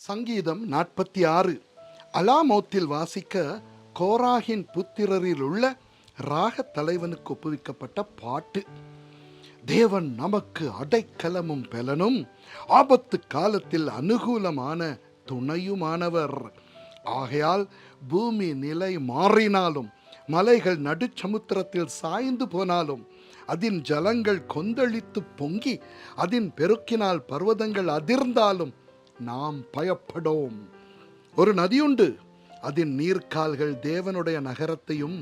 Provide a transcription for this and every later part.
சங்கீதம் 46. அலாமோத்தில் வாசிக்க கோராகின் புத்திரரில் உள்ள ராக தலைவனுக்கு ஒப்புவிக்கப்பட்ட பாட்டு. தேவன் நமக்கு அடைக்கலமும் பலனும், ஆபத்து காலத்தில் அனுகூலமான துணையுமானவர். ஆகையால் பூமி நிலை மாறினாலும், மலைகள் நடுச்சமுத்திரத்தில் சாய்ந்து போனாலும், அதன் ஜலங்கள் கொந்தளித்து பொங்கி அதன் பெருக்கினால் பர்வதங்கள் அதிர்ந்தாலும் நாம் பயப்படோம். ஒரு நதியுண்டு, அதன் நீர்க்கால்கள் தேவனுடைய நகரத்தையும்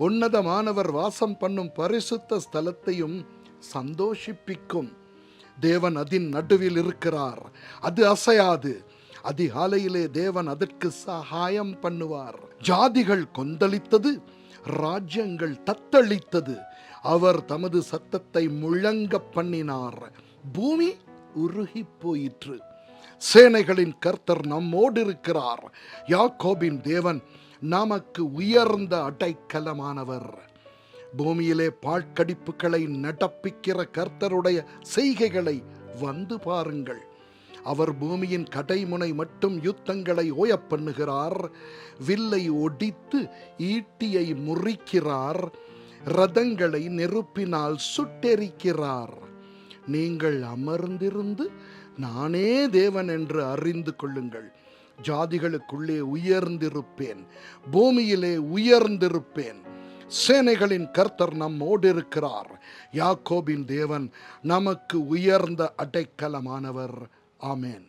உன்னதமானவர் வாசம் பண்ணும் பரிசுத்த ஸ்தலத்தையும் சந்தோஷிப்பிக்கும். தேவன் அதன் நடுவில் இருக்கிறார், அது அசையாது. அதிகாலையிலே தேவன் அதற்கு சகாயம் பண்ணுவார். ஜாதிகள் கொந்தளித்தது, ராஜ்யங்கள் தத்தளித்தது. அவர் தமது சத்தத்தை முழங்க பண்ணினார், பூமி உருகி போயிற்று. சேனைகளின் கர்த்தர் நம்மோடு இருக்கிறார். யாக்கோபின் தேவன் நமக்கு உயர்ந்த அடைக்கலமானவர். பூமியிலே பாழ்கடிப்புகளை நடப்பிக்கிற கர்த்தருடைய செய்கைகளை வந்து பாருங்கள். அவர் பூமியின் கடைமுனை மட்டும் யுத்தங்களை ஓயப் பண்ணுகிறார். வில்லை ஒடித்து ஈட்டியை முறிக்கிறார். ரதங்களை நெருப்பினால் சுட்டெரிக்கிறார். நீங்கள் அமர்ந்திருந்து நானே தேவன் என்று அறிந்து கொள்ளுங்கள். ஜாதிகளுக்குள்ளே உயர்ந்திருப்பேன், பூமியிலே உயர்ந்திருப்பேன். சேனைகளின் கர்த்தர் நம்மோடு இருக்கிறார். யாக்கோபின் தேவன் நமக்கு உயர்ந்த அடைக்கலமானவர். ஆமென்.